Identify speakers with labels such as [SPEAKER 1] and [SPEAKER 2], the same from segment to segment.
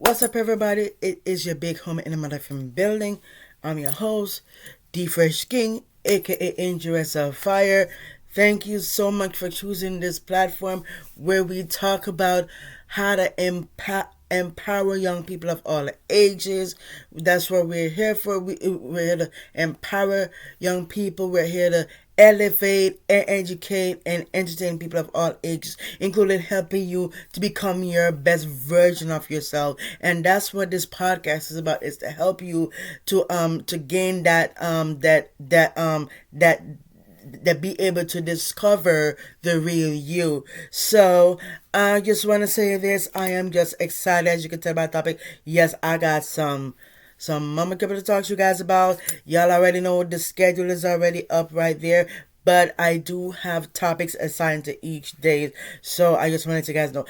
[SPEAKER 1] What's up, everybody? It is your big homie in the motherfucking building. I'm your host, D Fresh King, aka Angels of Fire. Thank you so much for choosing this platform where we talk about how to empower young people of all ages. That's what we're here for. We're here to empower young people. We're here to elevate and educate and entertain people of all ages, including helping you to become your best version of yourself. And that's what this podcast is about, is to help you to gain that be able to discover the real you. So I just want to say this. I am just excited, as you can tell by the topic. Yes, I got some mama couple to talk to you guys about. Y'all already know the schedule is already up right there. But I do have topics assigned to each day, so I just wanted to guys know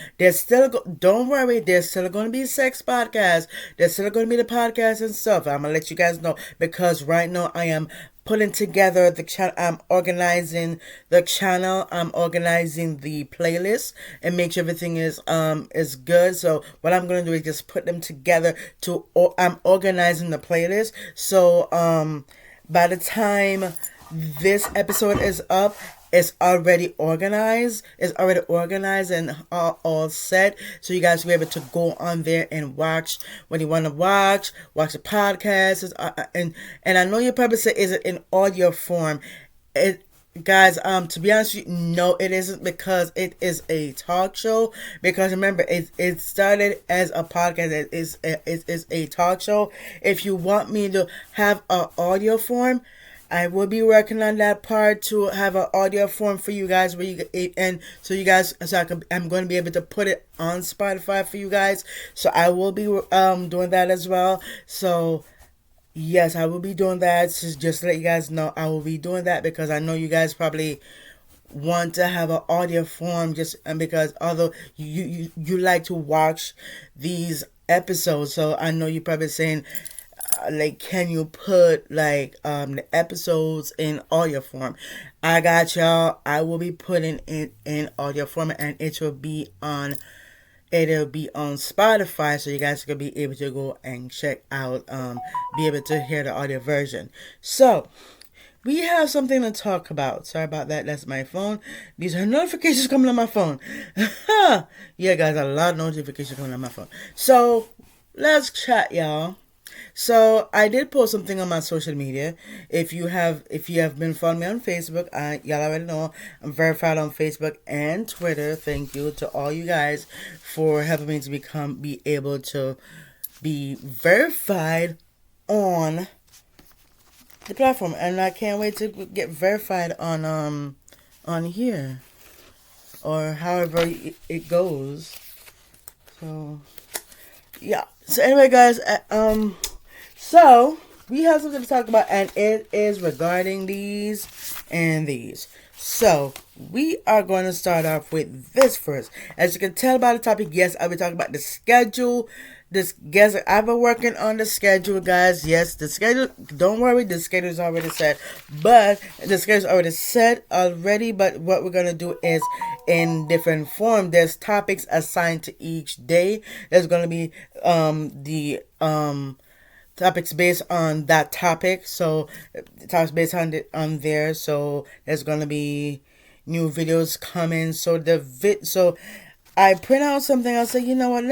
[SPEAKER 1] don't worry, there's still going to be sex podcasts. There's still going to be the podcast and stuff. I'm gonna let you guys know because right now I am putting together the channel. I'm organizing the channel. I'm organizing the playlist and make sure everything is good. So what I'm gonna do is just put them together I'm organizing the playlist. So by the time this episode is up, it's already organized. It's already organized and all set. So you guys will be able to go on there and watch when you want to watch the podcast. And I know you probably say, is it in audio form? It Guys, to be honest with you, no, it isn't, because it is a talk show. Because remember, it started as a podcast. It is a talk show. If you want me to have an audio form, I will be working on that part to have an audio form for you guys, where I'm going to be able to put it on Spotify for you guys. So I will be doing that as well. So yes, I will be doing that. Just to let you guys know, I will be doing that because I know you guys probably want to have an audio form, just and because although you like to watch these episodes, so I know you're probably saying, like, can you put like the episodes in audio form? I got y'all. I will be putting it in audio form, and it'll be on Spotify, so you guys can be able to go and check out, be able to hear the audio version. So we have something to talk about. Sorry about that. That's my phone. These are notifications coming on my phone. Yeah, guys, a lot of notifications coming on my phone. So let's chat, y'all. So I did post something on my social media. If you have been following me on Facebook, y'all already know I'm verified on Facebook and Twitter. Thank you to all you guys for helping me to be able to be verified on the platform, and I can't wait to get verified on here, or however it goes. So yeah. So anyway, guys, so we have something to talk about, and it is regarding these and these. So we are going to start off with this first. As you can tell by the topic, yes, I'll be talking about the schedule. I've been working on the schedule, guys. Yes, the schedule. Don't worry, the schedule is already set. But the schedule is already set already. But what we're gonna do is in different form. There's topics assigned to each day. There's gonna be the topics based on that topic. So topics based on there. So there's gonna be new videos coming. So I print out something. I said, you know what?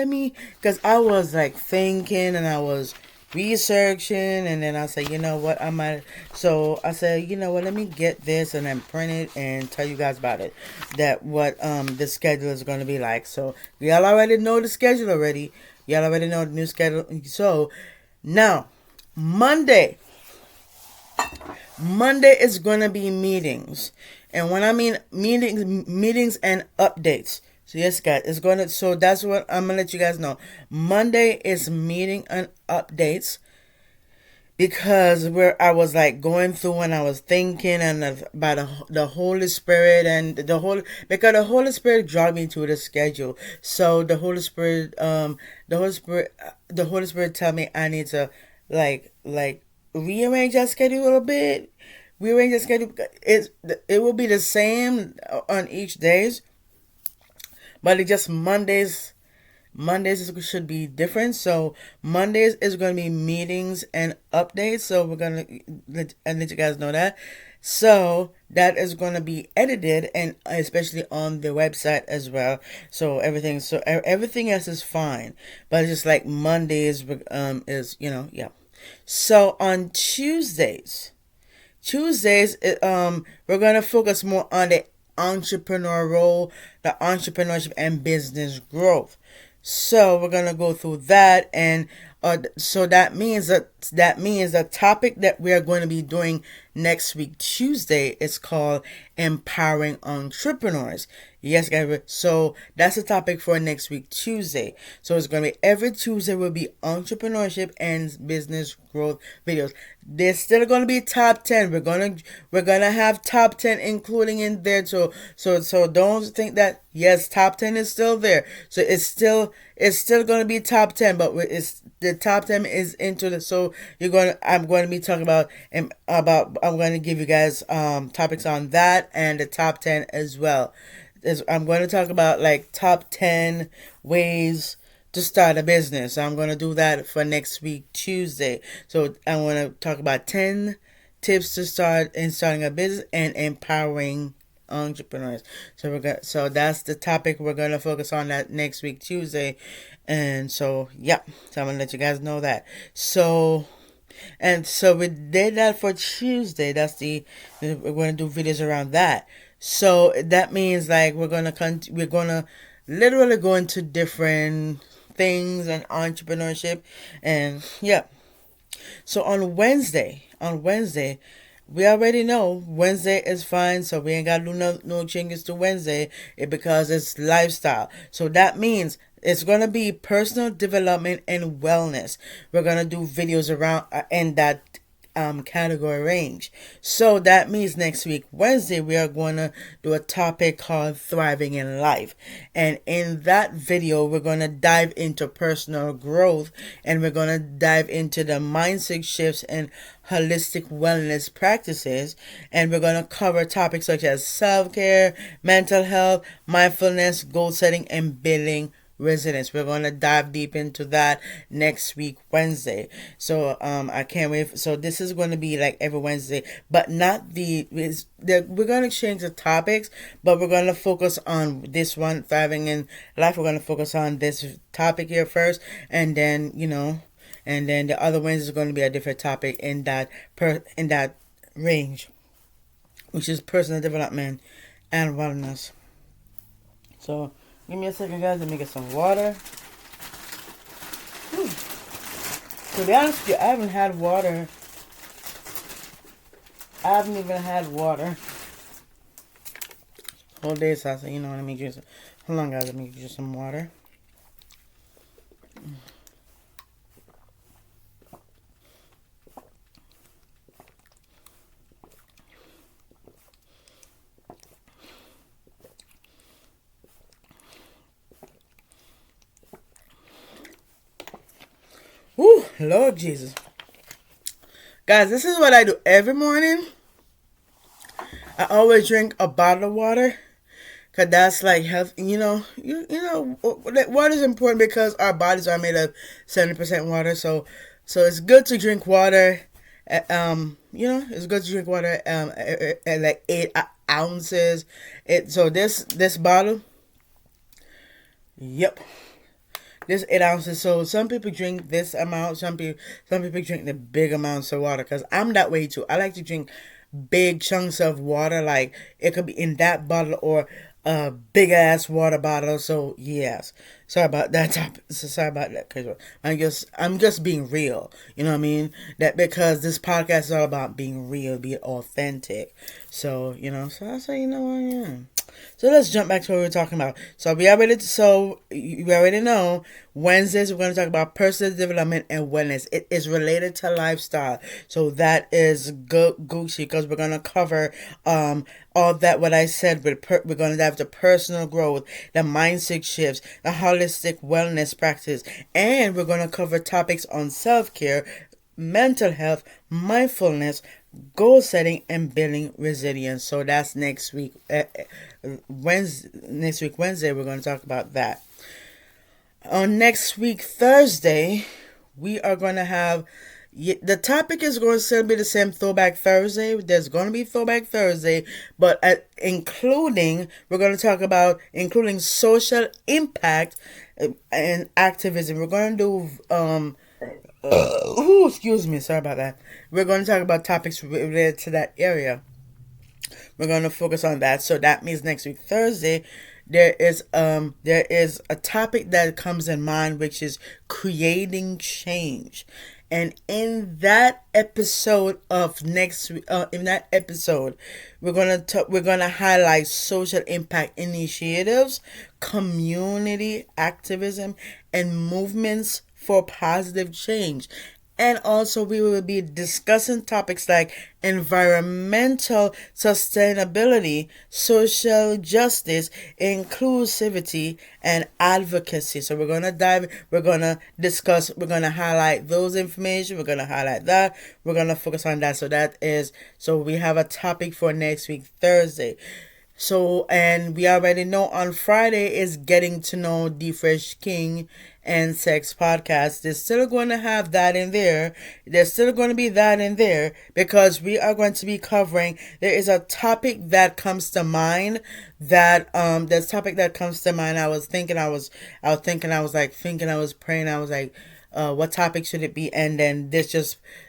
[SPEAKER 1] Because I was like thinking and I was researching, and then I said, you know what? So I said, you know what? Let me get this and then print it and tell you guys about it. That what the schedule is going to be like. So y'all already know the schedule already. Y'all already know the new schedule. So now Monday is going to be meetings. And when I mean meetings and updates. So yes, guys, so that's what I'm going to let you guys know. Monday is meeting and updates, because where I was like going through and I was thinking and about the Holy Spirit and because the Holy Spirit dragged me to the schedule. So the Holy Spirit tell me I need to like rearrange that schedule a little bit. Rearrange the schedule. It will be the same on each days, but it's just Mondays Should be different. So Mondays is going to be meetings and updates. So we're gonna let you guys know that. So that is going to be edited and especially on the website as well. So everything else is fine, but it's just like Mondays is yeah. So on Tuesdays, we're gonna focus more on the entrepreneur role, the entrepreneurship and business growth. So we're gonna go through that, and so that means the topic that we are going to be doing next week Tuesday is called empowering entrepreneurs. Yes, guys. So that's the topic for next week Tuesday. So it's gonna be every Tuesday will be entrepreneurship and business growth videos. There's still gonna be top 10. We're gonna have top 10 including in there. So don't think that yes, top 10 is still there. So it's still gonna be top 10, but it's the top 10 is into the so I'm going to be talking about I'm going to give you guys topics on that and the top 10 as well. I'm going to talk about like top 10 ways to start a business. I'm going to do that for next week Tuesday. So I want to talk about 10 tips to starting a business and empowering entrepreneurs. So that's the topic we're gonna focus on that next week Tuesday, and so yeah. So I'm gonna let you guys know that. So we did that for Tuesday. We're gonna do videos around that. So that means like we're gonna literally go into different things and entrepreneurship, and yeah. So on Wednesday, we already know Wednesday is fine, so we ain't got to do no changes to Wednesday because it's lifestyle. So that means it's gonna be personal development and wellness. We're gonna do videos around in that category range. So that means next week, Wednesday, we are going to do a topic called Thriving in Life. And in that video, we're going to dive into personal growth and we're going to dive into the mindset shifts and holistic wellness practices. And we're going to cover topics such as self care, mental health, mindfulness, goal setting, and building resilience. We're going to dive deep into that next week Wednesday. So I can't wait. So this is going to be like every Wednesday, but not we're going to change the topics, but we're going to focus on this one, thriving in life. We're going to focus on this topic here first, and then and then the other Wednesday is going to be a different topic in that range, which is personal development and wellness. So give me a second, guys. Let me get some water. Whew. To be honest with you, I haven't had water. I haven't even had water whole day, so I said, you know what I mean? Hold on, guys. Let me get some water. Whew, Lord Jesus. Guys, this is what I do every morning. I always drink a bottle of water. Cause that's like health. Water is important because our bodies are made of 70% water. So it's good to drink water. It's good to drink water. At like 8 ounces. This bottle. Yep. This 8 ounces. So some people drink this amount. Some people drink the big amounts of water. Cause I'm that way too. I like to drink big chunks of water. Like it could be in that bottle or a big ass water bottle. So yes. Sorry about that topic. Sorry about that. Cause I'm just being real. You know what I mean? That because this podcast is all about being real, being authentic. So So I say yeah. So let's jump back to what we were talking about. So you already know Wednesdays we're going to talk about personal development and wellness. It is related to lifestyle. So that is Gucci because we're going to cover all that what I said. We're going to dive to personal growth, the mindset shifts, the holistic wellness practice, and we're going to cover topics on self-care, mental health, mindfulness, goal setting, and building resilience. So that's next week. Wednesday. Next week Wednesday, we're going to talk about that. On next week, Thursday, we are going to have the topic is going to still be the same, Throwback Thursday. There's going to be Throwback Thursday, but we're going to talk about including social impact and activism. We're going to do excuse me, sorry about that. We're going to talk about topics related to that area. We're going to focus on that. So that means next week, Thursday, there is a topic that comes in mind, which is creating change. And in that episode of next in that episode, we're gonna highlight social impact initiatives, community activism, and movements for positive change. And also, we will be discussing topics like environmental sustainability, social justice, inclusivity, and advocacy. So we're gonna discuss, we're gonna highlight those information, we're gonna highlight that, we're gonna focus on that. So we have a topic for next week, Thursday. So, and we already know on Friday is Getting to Know the Fresh King and Sex podcast. They're still going to have that in there. There's still going to be that in there because we are going to be covering. There is a topic that comes to mind there's a topic that comes to mind. I was praying. I was praying. I was like, what topic should it be? And then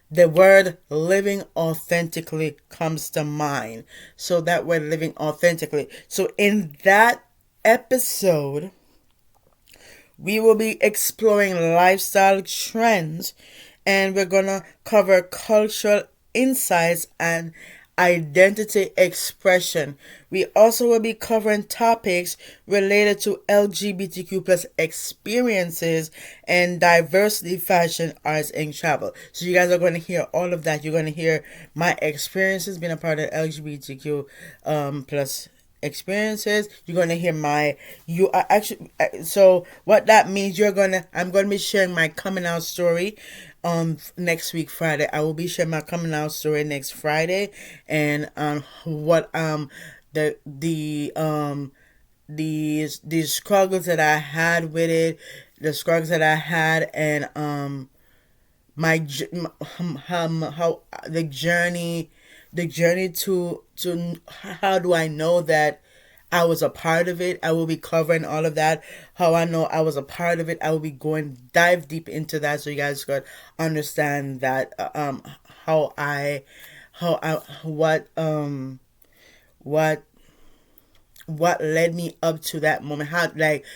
[SPEAKER 1] the word living authentically comes to mind. So that word living authentically. So in that episode, we will be exploring lifestyle trends, and we're going to cover cultural insights and identity expression. We also will be covering topics related to LGBTQ plus experiences and diversity, fashion, arts, and travel. So you guys are going to hear all of that. You're going to hear my experiences being a part of LGBTQ plus experiences. You're going to hear so what that means, I'm going to be sharing my coming out story next week, Friday. I will be sharing my coming out story next Friday, and what the struggles that I had with it, and how the journey to how do I know that I was a part of it. I will be covering all of that. How I know I was a part of it. I will be dive deep into that so you guys could understand that how I what led me up to that moment,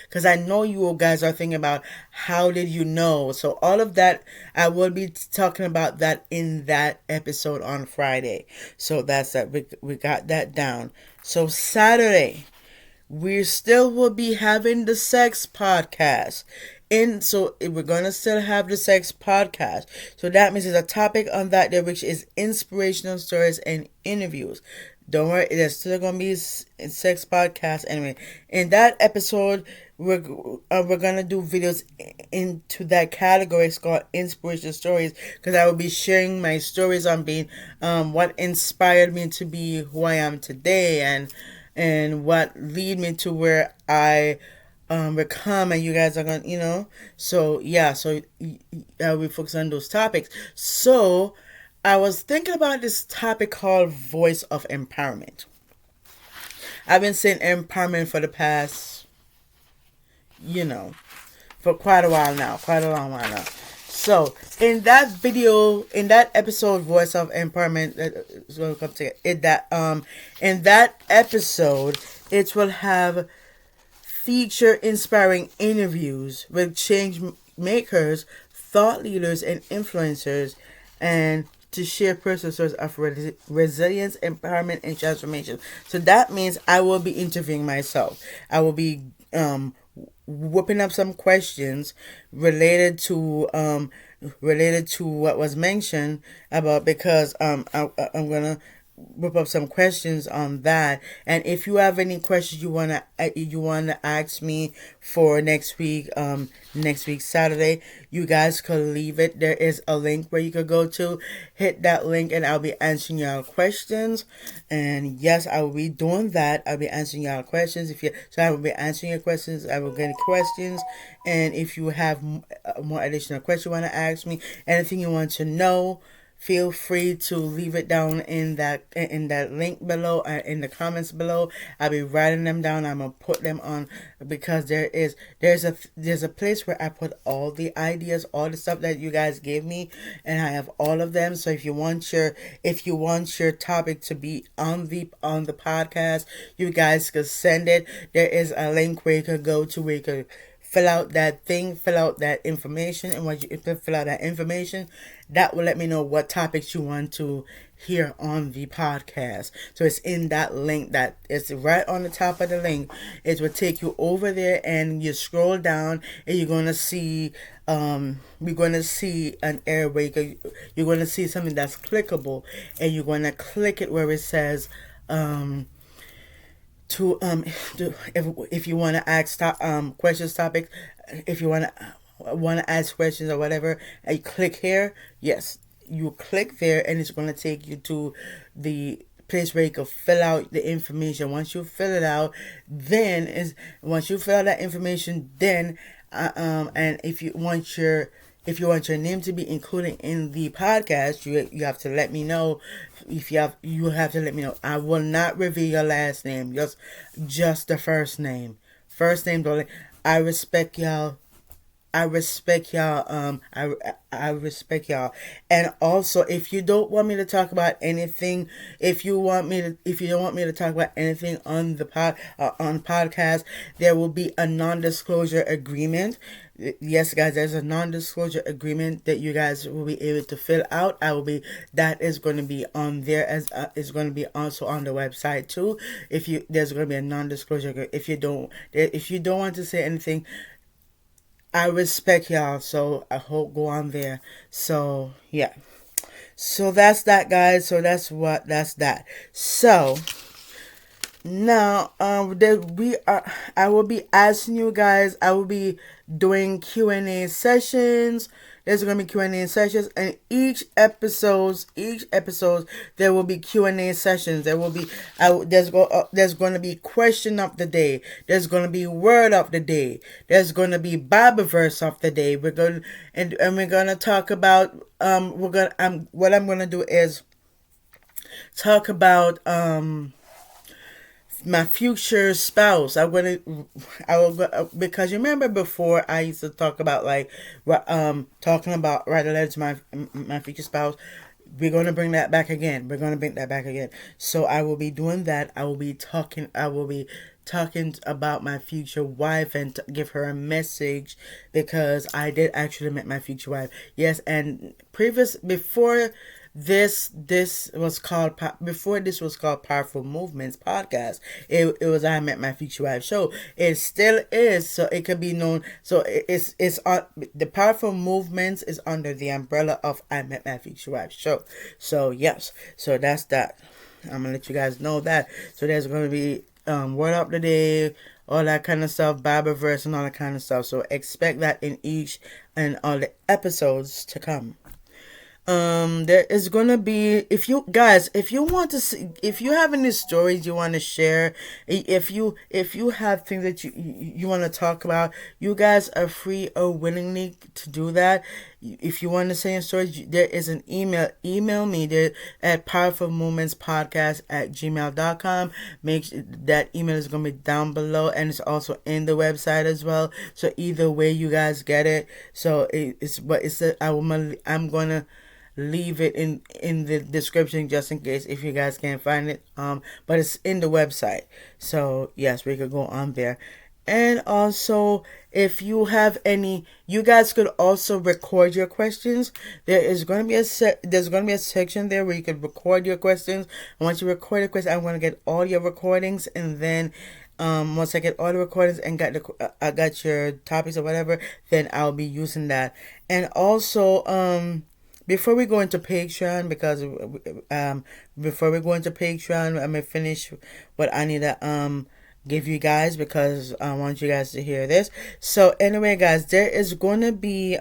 [SPEAKER 1] because I know you guys are thinking about how did you know. So all of that, I will be talking about that in that episode on Friday. So that's that. We got that down. So Saturday, we still will be having the sex podcast. So we're gonna still have the sex podcast. So that means there's a topic on that there, which is inspirational stories and interviews. Don't worry, there's still gonna be a sex podcast. Anyway, in that episode, we're gonna do videos into that category. It's called inspirational stories, because I will be sharing my stories on being what inspired me to be who I am today, and what lead me to where I become, and you guys are gonna, so yeah, so we focus on those topics. So I was thinking about this topic called voice of empowerment. I've been saying empowerment for the past, for quite a while now, quite a long while now. So in that episode, voice of empowerment, in that episode, it will have feature inspiring interviews with change makers, thought leaders, and influencers, and to share personal stories of resilience, empowerment, and transformation. So that means I will be interviewing myself. I will be whipping up some questions related to what was mentioned about, because I'm gonna whip up some questions on that. And if you have any questions you wanna ask me for next week Saturday, you guys could leave it. There is a link where you could go to, hit that link, and I'll be answering your questions. And yes, I will be doing that. I'll be answering your questions. I will be answering your questions. I will get questions, and if you have more additional questions you want to ask me, anything you want to know, feel free to leave it down in that link below, in the comments below. I'll be writing them down. I'm gonna put them on, because there's a place where I put all the ideas, all the stuff that you guys gave me, and I have all of them. So if you want your topic to be on the podcast, you guys could send it. There is a link where you could go to, where you could fill out that information, and once you fill out that information, that will let me know what topics you want to hear on the podcast. So it's in that link, that it's right on the top of the link. It will take you over there, and you scroll down, and you're gonna see an area where you're gonna see something that's clickable, and you're gonna click it where it says to if you want to ask questions, topics, if you want to ask questions or whatever, and you click here. Yes, you click there, and it's going to take you to the place where you can fill out the information. Once you fill it out, once you fill out that information, then and if you want your name to be included in the podcast, you have to let me know. You have to let me know. I will not reveal your last name. Just the first name. First name only. I respect y'all. I respect y'all. I respect y'all. And also, if you don't want me to talk about anything, if you don't want me to talk about anything on the podcast, there will be a non-disclosure agreement. Yes, guys, there's a non-disclosure agreement that you guys will be able to fill out. That is going to be on there, as is going to be also on the website too. There's going to be a non-disclosure. If you don't want to say anything, I respect y'all, so I hope go on there. So yeah, so that's that, guys. So that's that. So now, I will be asking you guys. I will be doing Q&A sessions. There's gonna be Q&A sessions, and each episodes, there will be Q&A sessions. There's gonna be question of the day. There's gonna be word of the day. There's gonna be Bible verse of the day. We're gonna talk about what I'm gonna do is talk about my future spouse. Because you remember before I used to talk about talking about write a letter to my future spouse. We're gonna bring that back again. So I will be doing that. I will be talking about my future wife, and give her a message, because I did actually meet my future wife. Yes, and before this was called Powerful Movements Podcast. It was I Met My Future Wife show. It still is, so it could be known. So it's on the Powerful Movements is under the umbrella of I Met My Future Wife show. So yes, so that's that. I'm gonna let you guys know that. So there's gonna be word up the day, all that kind of stuff, Bible verse, and all that kind of stuff. So expect that in each and all the episodes to come. There is gonna be, if you want to see, if you have any stories you want to share, if you have things that you want to talk about, you guys are free or willingly to do that. If you want to say your stories, there is an email me there at powerfulmomentspodcast@gmail.com. That email is gonna be down below, and it's also in the website as well. So either way you guys get it. So I'm gonna leave it in the description, just in case if you guys can't find it, but it's in the website. So yes, we could go on there. And also, if you have any, you guys could also record your questions. There's going to be a section there where you could record your questions. And once you record your question, I'm going to get all your recordings, and then once I get all the recordings and I got your topics or whatever, then I'll be using that. And also before we go into Patreon, because before we go into Patreon, I'm gonna finish what I need to give you guys, because I want you guys to hear this. So anyway, guys, there is gonna be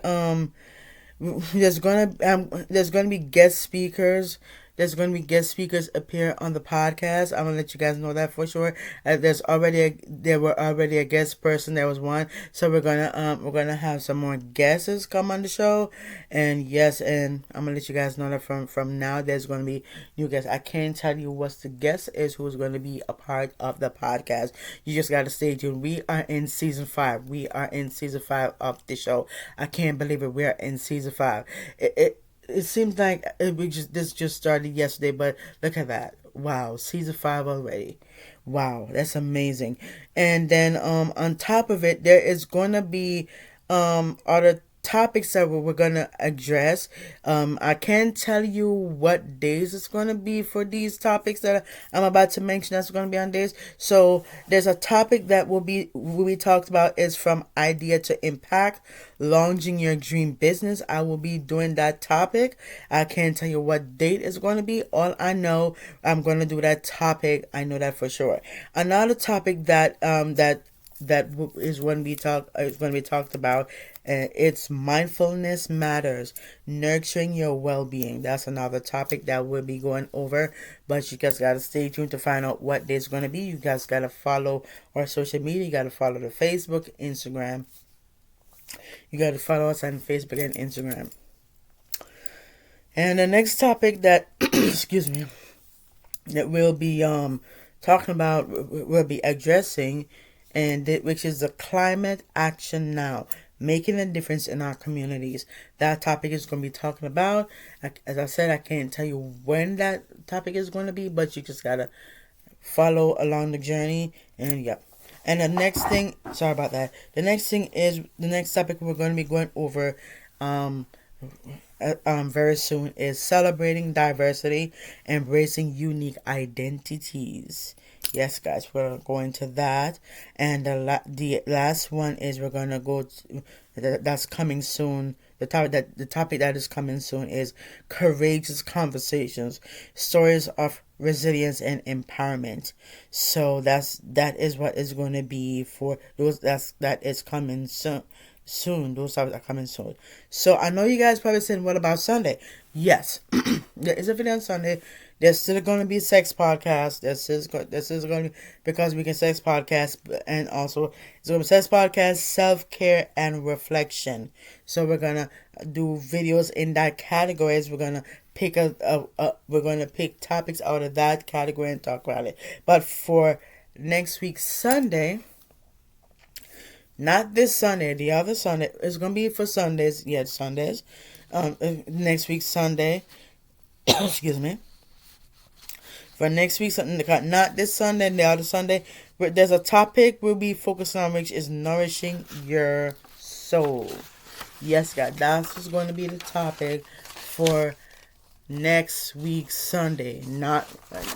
[SPEAKER 1] there's gonna be guest speakers. There's going to be guest speakers appear on the podcast. I'm gonna let you guys know that for sure. There were already a guest person. There was one, so we're gonna have some more guests come on the show, and yes, and I'm gonna let you guys know that from now there's going to be new guests. I can't tell you what the guest is who's going to be a part of the podcast. You just gotta stay tuned. We are in season 5. We are in season 5 of the show. I can't believe it. We are in season 5. It seems like this just started yesterday, but look at that. Wow, season 5 already. Wow, that's amazing. And then on top of it, there is gonna be other topics that we're gonna address. I can't tell you what days it's gonna be for these topics that I'm about to mention. That's gonna be on days. So there's a topic that will be talked about is from idea to impact, launching your dream business. I will be doing that topic. I can't tell you what date it's gonna be. All I know, I'm gonna do that topic. I know that for sure. Another topic that is going to be talked about. It's mindfulness matters, nurturing your well-being. That's another topic that we'll be going over, but you guys gotta stay tuned to find out what day it's gonna be. You guys gotta follow our social media. You gotta follow the Facebook, Instagram. You gotta follow us on Facebook and Instagram. And the next topic that excuse me, that we'll be talking about, we'll be addressing, which is the climate action now, making a difference in our communities. That topic is going to be talking about. As I said, I can't tell you when that topic is going to be, but you just gotta follow along the journey. And yeah. And the next thing, sorry about that. The next topic we're going to be going over very soon is celebrating diversity, embracing unique identities. Yes, guys, we're going to that. And the last one is we're going to go to, that's coming soon. The topic that is coming soon is courageous conversations, stories of resilience and empowerment. So that is what is going to be for those. That is coming soon. Those topics are coming soon. So I know you guys probably saying, what about Sunday? Yes, there is a video on Sunday. There's still going to be sex podcast. This is going to, because we can sex podcast, and also it's going to be sex podcast, self-care, and reflection. So we're going to do videos in that categories. We're going to pick we're going to pick topics out of that category and talk about it. But for next week Sunday, not this Sunday, the other Sunday, it's going to be for Sundays. Yeah, Sundays. Next week Sunday, excuse me. For next week, not this Sunday, the other Sunday, there's a topic we'll be focusing on, which is nourishing your soul. Yes, guys, that's what's going to be the topic for next week Sunday. Not,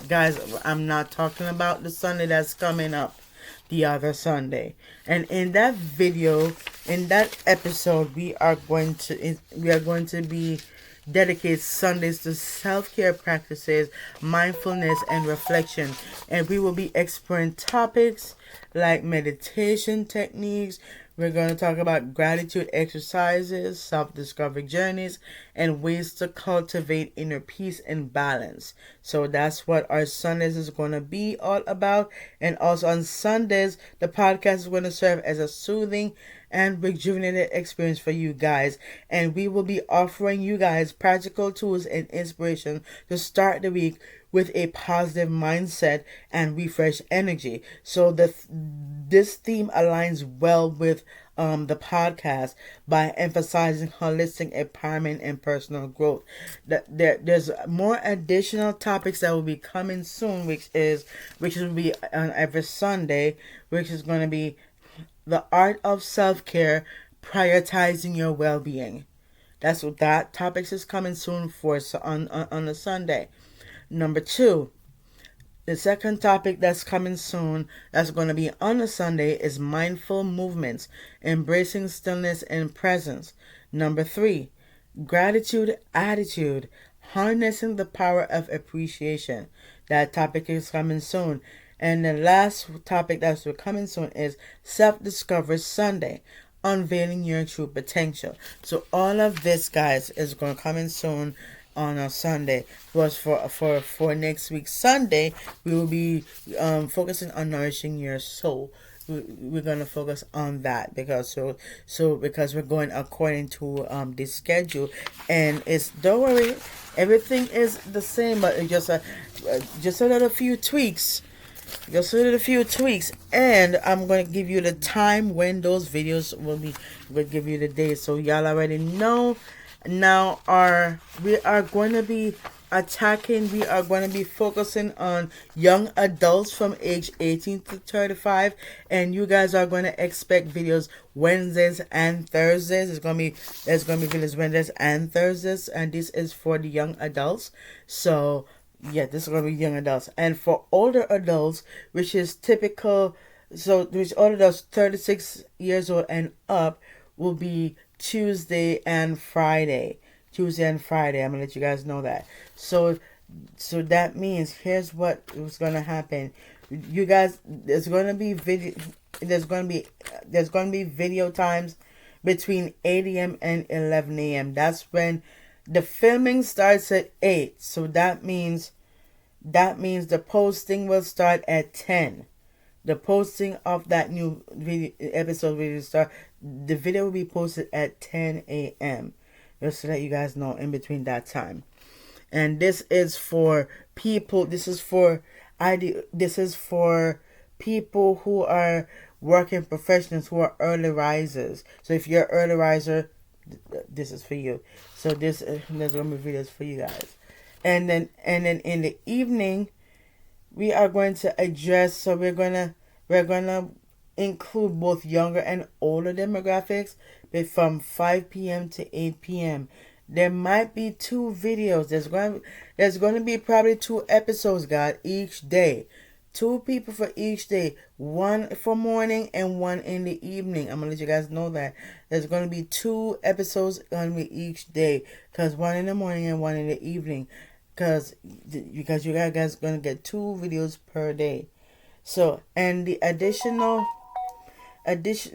[SPEAKER 1] guys, I'm not talking about the Sunday that's coming up, the other Sunday. And in that video, in that episode, we are going to be dedicate Sundays to self-care practices, mindfulness, and reflection. And we will be exploring topics like meditation techniques. We're going to talk about gratitude exercises, self-discovery journeys, and ways to cultivate inner peace and balance. So that's what our Sundays is going to be all about. And also on Sundays, the podcast is going to serve as a soothing and rejuvenated experience for you guys. And we will be offering you guys practical tools and inspiration to start the week with a positive mindset and refresh energy. So this theme aligns well with the podcast by emphasizing holistic empowerment and personal growth. There's more additional topics that will be coming soon, which will be on every Sunday, which is going to be the art of self-care, prioritizing your well-being. That's what that topics is coming soon for, so on a Sunday. Number 2, the second topic that's coming soon, that's going to be on a Sunday, is mindful movements, embracing stillness and presence. Number 3, Gratitude attitude, harnessing the power of appreciation. That topic is coming soon. And the last topic that's coming soon is Self Discovery Sunday, unveiling your true potential. So all of this, guys, is going to come in soon on a Sunday. Was for next week Sunday, we will be focusing on nourishing your soul. We're gonna focus on that because because we're going according to this schedule, and it's, don't worry, everything is the same, but it just a little few tweaks. Just a little few tweaks, and I'm gonna give you the time when those videos will be. We'll give you the day, so y'all already know. Now, we are going to be attacking. We are going to be focusing on young adults from age 18 to 35, and you guys are going to expect videos Wednesdays and Thursdays. There's gonna be videos Wednesdays and Thursdays, and this is for the young adults. So yeah, this is gonna be young adults, and for older adults, which is typical. So which older adults 36 years old and up will be Tuesday and Friday. Tuesday and Friday. I'm gonna let you guys know that. So that means here's what is gonna happen. You guys, there's gonna be video. There's gonna be video times between 8 a.m. and 11 a.m. That's when the filming starts at 8. So that means the posting will start at 10. The posting of that new video episode will start. The video will be posted at 10 a.m. Just to let you guys know in between that time. And this is for people. This is for people who are working professionals, who are early risers. So if you're an early riser, this is for you. So there's gonna be videos for you guys. And then in the evening, we are going to address. So we're gonna include both younger and older demographics, but from 5 p.m. to 8 p.m. There might be 2 videos. There's going to be probably 2 episodes, God, each day. 2 people for each day. 1 for morning and 1 in the evening. I'm going to let you guys know that. There's going to be 2 episodes going to be each day. Because 1 in the morning and 1 in the evening. Because you guys going to get 2 videos per day. So, and the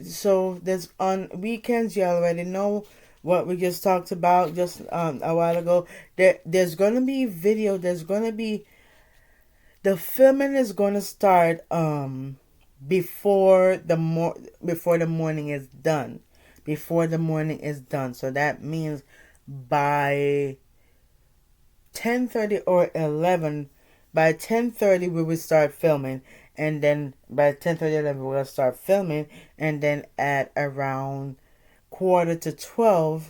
[SPEAKER 1] so there's on weekends, you already know what we just talked about just a while ago. There's going to be video. There's going to be, the filming is going to start before the morning is done. Before the morning is done. So that means by 10:30 or 11, by 10:30 we will start filming, and then by 10:30 11 we'll start filming, and then at around 11:45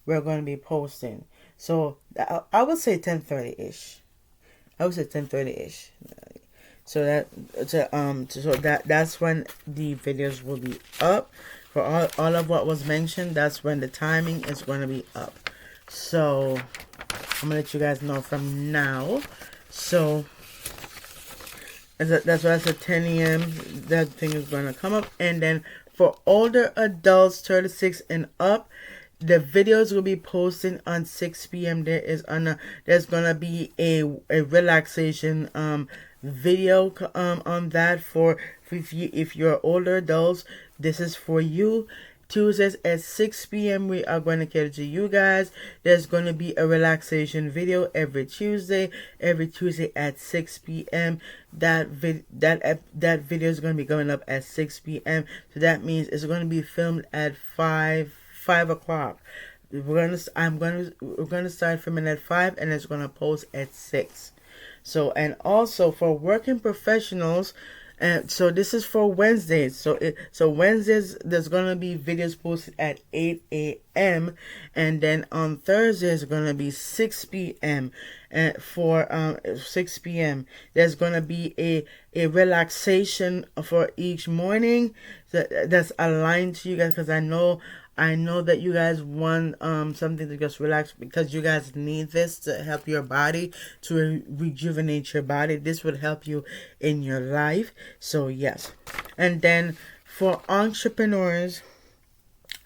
[SPEAKER 1] we're going to be posting. So I would say 10:30 ish. I would say 10:30 ish. So that's when the videos will be up for all of what was mentioned. That's when the timing is going to be up. So I'm gonna let you guys know from now. So that's why I said 10 a.m. That thing is gonna come up, and then for older adults 36 and up, the videos will be posting on 6 p.m. There's gonna be a relaxation video on that for if you're older adults. This is for you. Tuesdays at 6 p.m. we are going to cater to you guys. There's going to be a relaxation video every Tuesday at 6 p.m. That video is going to be going up at 6 p.m. So that means it's going to be filmed at 5 o'clock. We're going to start filming at 5, and it's going to post at 6. So, and also for working professionals, and so this is for Wednesdays. So Wednesdays there's gonna be videos posted at 8 a.m. and then on Thursdays it's gonna be 6 p.m. And for 6 p.m. there's gonna be a relaxation for each morning that's aligned to you guys, because I know that you guys want something to just relax, because you guys need this to help your body, to rejuvenate your body. This would help you in your life. So yes. And then for entrepreneurs,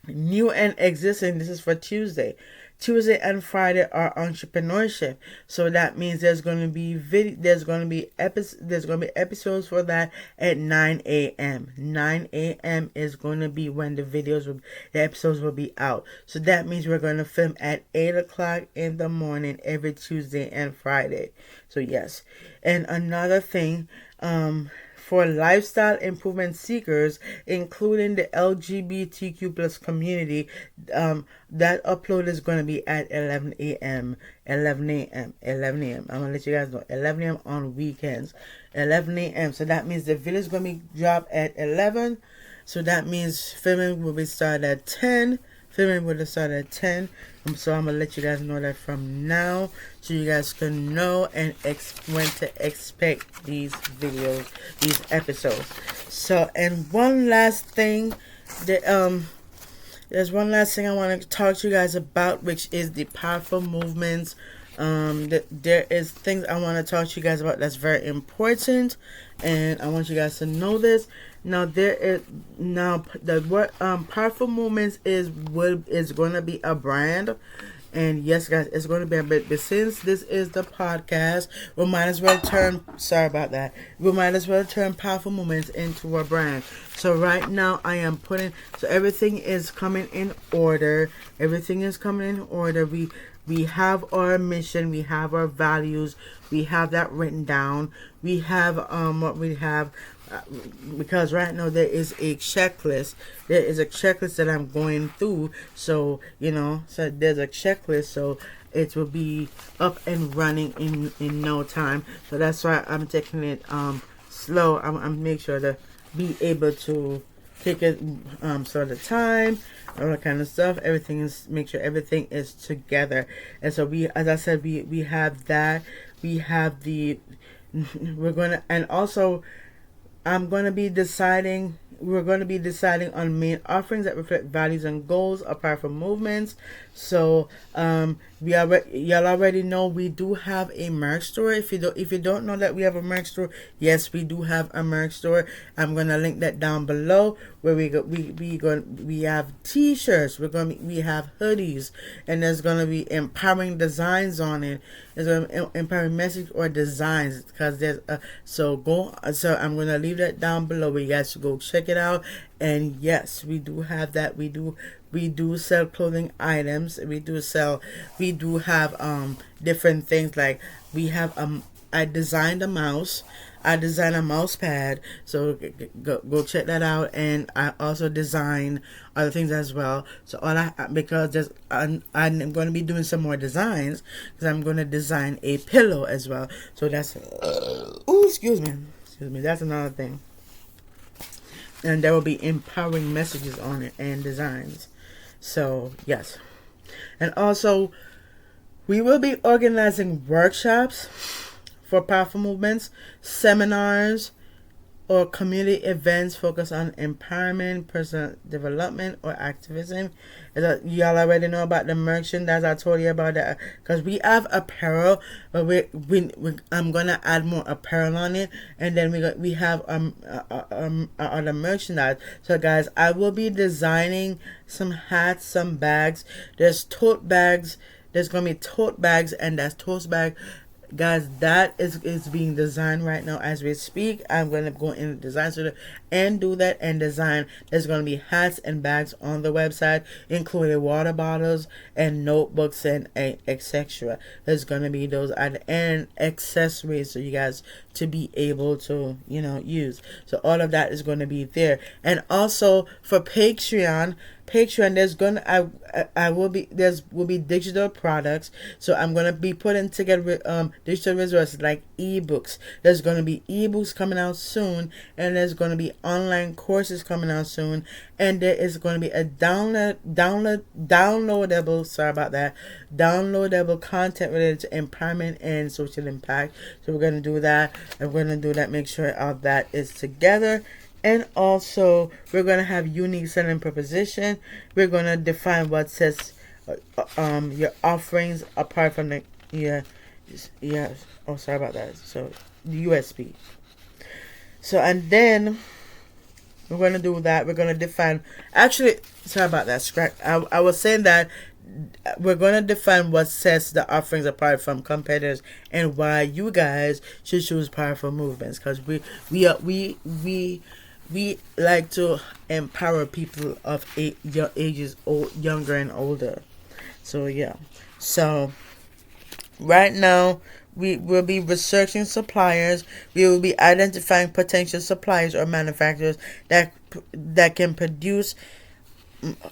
[SPEAKER 1] New and existing, this is for Tuesday. Tuesday and Friday are entrepreneurship. So that means there's going to be there's going to be episodes for that at 9 a.m. 9 a.m. is going to be when the episodes will be out. So that means we're going to film at 8 o'clock in the morning every Tuesday and Friday. So yes. And another thing, for lifestyle improvement seekers, including the LGBTQ plus community, that upload is going to be at 11 a.m. 11 a.m. 11 a.m. I'm going to let you guys know. 11 a.m. on weekends. 11 a.m. So that means the video is going to be dropped at 11. So that means filming will be started at 10. Filming will start at 10. So I'm going to let you guys know that from now, so you guys can know and when to expect these videos, these episodes. So, and one last thing, there's one last thing I want to talk to you guys about, which is the powerful movements. There is things I want to talk to you guys about that's very important, and I want you guys to know this. Now the word powerful movements is going to be a brand. And yes, guys, it's going to be a bit. But since this is the podcast, we might as well turn. Sorry about that. We might as well turn Powerful Moments into a brand. So right now, I am putting. So everything is coming in order. Everything is coming in order. We have our mission. We have our values. We have that written down. We have what we have. Because right now there is a checklist. There is a checklist that I'm going through. So, so there's a checklist. So it will be up and running in no time. So that's why I'm taking it slow. I'm make sure to be able to take it so the time, all that kind of stuff. Make sure everything is together. And so as I said, we have that. We have and also we're going to be deciding on main offerings that reflect values and goals apart from movements. So y'all already know we do have a merch store. If you don't know that we have a merch store, yes, we do have a merch store. I'm gonna link that down below, where we have t-shirts, we have hoodies, and there's gonna be empowering designs on it. There's gonna be empowering message or designs, because there's so I'm gonna leave that down below where you guys should go check it out. And yes, we do have that. We do sell clothing items. We do have different things, like we have I designed a mouse. I designed a mouse pad, so go check that out. And I also design other things as well. So because I'm going to be doing some more designs, because I'm going to design a pillow as well. So that's excuse me, that's another thing. And there will be empowering messages on it and designs. So yes, and also we will be organizing workshops for powerful movements, seminars, or community events focused on empowerment, personal development, or activism. Y'all already know about the merchandise. I told you about that, because we have apparel, but I'm gonna add more apparel on it, and then we have other merchandise. So guys, I will be designing some hats, some bags. There's tote bags. There's gonna be tote bags, and that's tote bag. Guys, that is being designed right now as we speak. I'm going to go in the design studio and do that and design. There's going to be hats and bags on the website, including water bottles and notebooks and etc. There's going to be those and accessories, so you guys to be able to use. So all of that is going to be there. And also for Patreon, there's will be digital products. So I'm gonna be putting together digital resources like ebooks. There's gonna be ebooks coming out soon, and there's gonna be online courses coming out soon, and there is gonna be a downloadable content related to empowerment and social impact. So we're gonna do that. Make sure all that is together. And also, we're going to have unique selling proposition. We're going to define what sets your offerings apart from the sorry about that. So the USP. So and then we're going to do that. We're going to define. Actually, sorry about that. I was saying that we're going to define what sets the offerings apart from competitors and why you guys should choose powerful movements, because we like to empower people of ages younger and older. So yeah. So right now, we will be researching suppliers. We will be identifying potential suppliers or manufacturers that can produce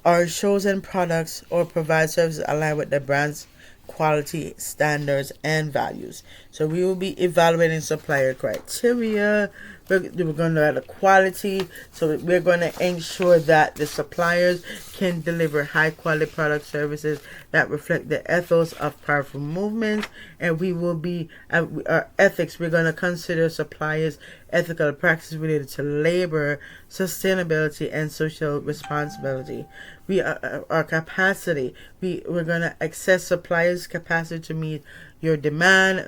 [SPEAKER 1] our chosen products or provide services aligned with the brand's quality standards and values. So we will be evaluating supplier criteria. We're going to look at the quality. So we're going to ensure that the suppliers can deliver high quality product services that reflect the ethos of powerful movements. And we will be, our ethics, we're going to consider suppliers' ethical practices related to labor, sustainability, and social responsibility. Our capacity, we're going to assess suppliers' capacity to meet your demand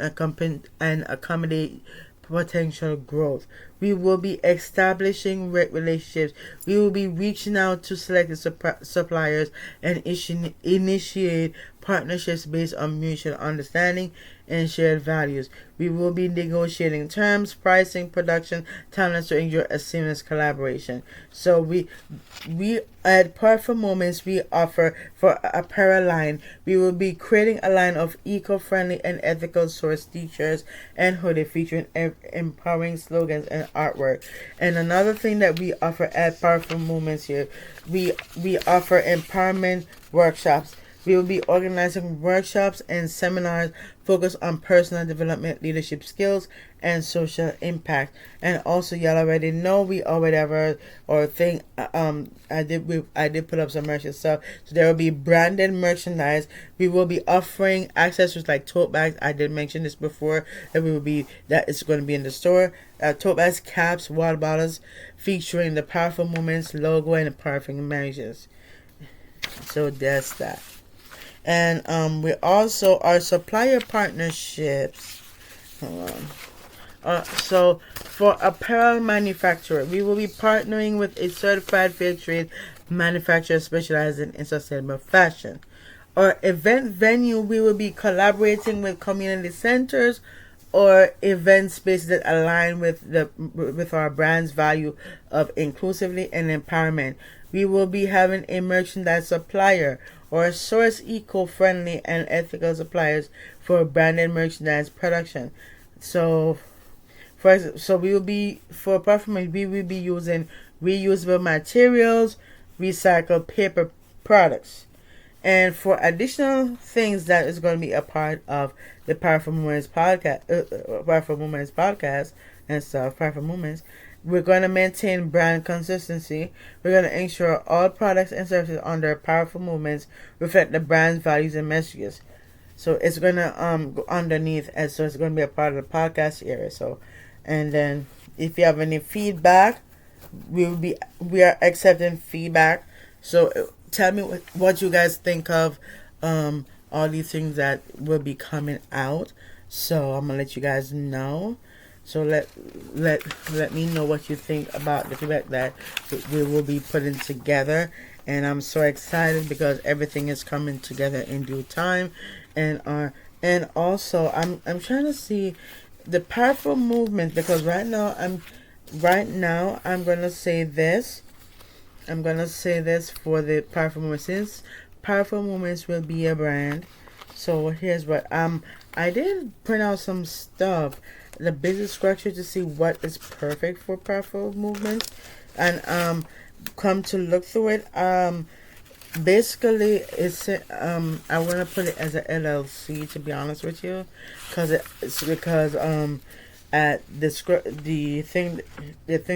[SPEAKER 1] and accommodate potential growth. We will be establishing relationships. We will be reaching out to selected suppliers and initiate partnerships based on mutual understanding and shared values. We will be negotiating terms, pricing, production, timelines to ensure a seamless collaboration. So we at Powerful Moments, we offer for apparel line. We will be creating a line of eco-friendly and ethical source t-shirts and hoodie featuring empowering slogans and artwork. And another thing that we offer at Powerful Moments here, we offer empowerment workshops. We will be organizing workshops and seminars focused on personal development, leadership skills, and social impact. And also, y'all already know we already have our thing. I did put up some merch stuff. So there will be branded merchandise. We will be offering accessories like tote bags. I did mention this before that it's going to be in the store. Tote bags, caps, water bottles, featuring the Powerful Moments logo and the powerful images. So that's that. And we also our supplier partnerships. Hold on. So for apparel manufacturer, we will be partnering with a certified fair trade manufacturer specializing in sustainable fashion. Our event venue, we will be collaborating with community centers or event spaces that align with our brand's value of inclusivity and empowerment. We will be having a merchandise supplier or source eco-friendly and ethical suppliers for branded merchandise production. So, we will be for performance. We will be using reusable materials, recycled paper products, and for additional things that is going to be a part of the Powerful Moments podcast, and stuff. Powerful Moments. We're going to maintain brand consistency. We're going to ensure all products and services under Powerful Movements reflect the brand's values and messages. So it's going to go underneath, and so it's going to be a part of the podcast area. So, and then if you have any feedback, we are accepting feedback. So tell me what you guys think of all these things that will be coming out. So I'm gonna let you guys know. So let me know what you think about the feedback that we will be putting together. And I'm so excited because everything is coming together in due time. And also I'm trying to see the Powerful Movement, because right now I'm gonna say this. I'm gonna say this for the Powerful Movement, since Powerful Movements will be a brand. So here's what I did print out some stuff, the business structure, to see what is perfect for Powerful Movements, and come to look through it. Basically, it's I want to put it as an LLC, to be honest with you, because at the thing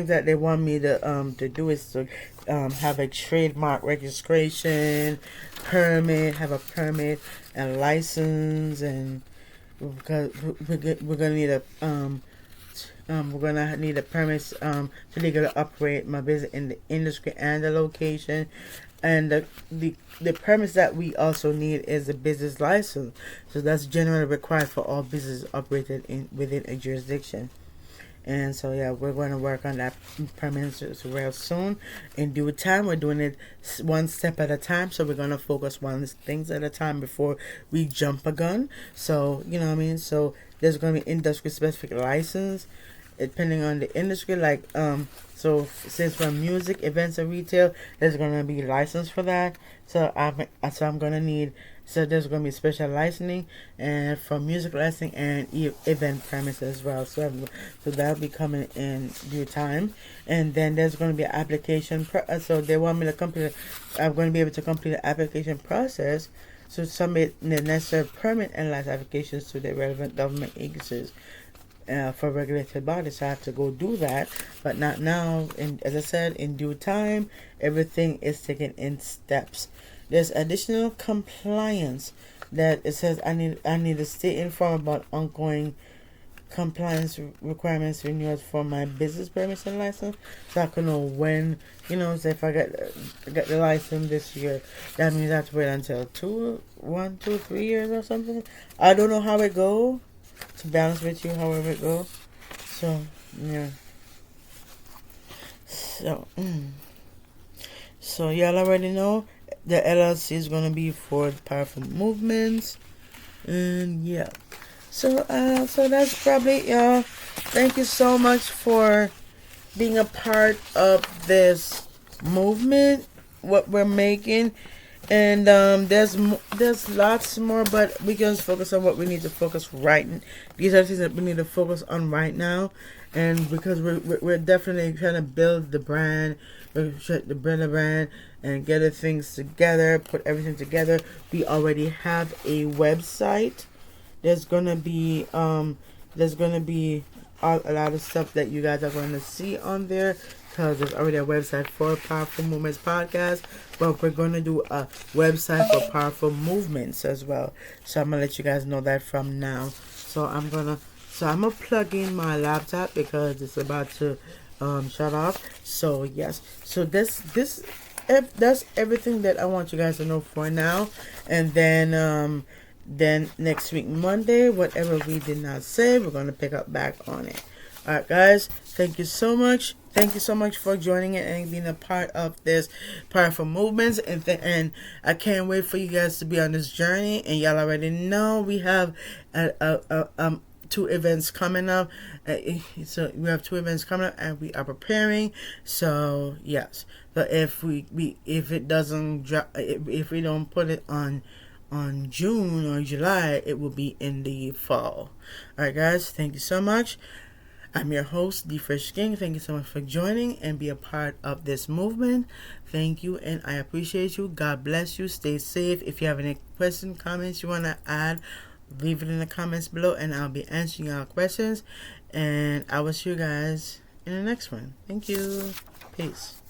[SPEAKER 1] that they want me to do is to have a trademark registration, have a permit and license, and because we're gonna need a permit to legally operate my business in the industry and the location. And the permits that we also need is a business license. So that's generally required for all businesses operated within a jurisdiction. And so yeah, we're going to work on that permit real soon. In due time, we're doing it one step at a time. So we're going to focus one things at a time before we jump a gun. So you know what I mean. So there's going to be industry specific license depending on the industry. Like so since from music, events, and retail, there's going to be license for that. So I'm going to need. So there's going to be special licensing and for music licensing and event permits as well. So that'll be coming in due time. And then there's going to be an application. So they want me to complete. I'm going to be able to complete the application process. So submit the necessary permit and license applications to the relevant government agencies. For regulated bodies, so I have to go do that, but not now. And as I said, in due time, everything is taken in steps. There's additional compliance that it says I need to stay informed about ongoing compliance requirements renewals for my business permits and license, so I can know when, so if I get the license this year, that means I have to wait until 3 years or something. I don't know how it goes. To be honest with you, however it goes. So, yeah. So y'all already know the LLC is going to be for the powerful movements. And yeah. So that's probably y'all. Thank you so much for being a part of this movement, what we're making. And there's lots more, but we can just focus on what we need to focus right. These are things that we need to focus on right now, and because we're definitely trying to build the brand, the brand, and get the things together, put everything together. We already have a website. There's gonna be a lot of stuff that you guys are going to see on there, because there's already a website for Powerful Movements Podcast, but we're going to do a website for Powerful Movements as well. So I'm going to let you guys know that from now. So I'm going to plug in my laptop because it's about to shut off. So yes. So that's everything that I want you guys to know for now. And then next week, Monday, whatever we did not say, we're going to pick up back on it. Alright, guys. Thank you so much. Thank you so much for joining it and being a part of this Powerful Movements. And I can't wait for you guys to be on this journey. And y'all already know we have 2 events coming up. So we have 2 events coming up, and we are preparing. So yes. But if it doesn't drop, if we don't put it on June or July, it will be in the fall. Alright, guys, thank you so much. I'm your host, The Fresh King. Thank you so much for joining and be a part of this movement. Thank you, and I appreciate you. God bless you. Stay safe. If you have any questions, comments you want to add, leave it in the comments below, and I'll be answering your questions. And I will see you guys in the next one. Thank you. Peace.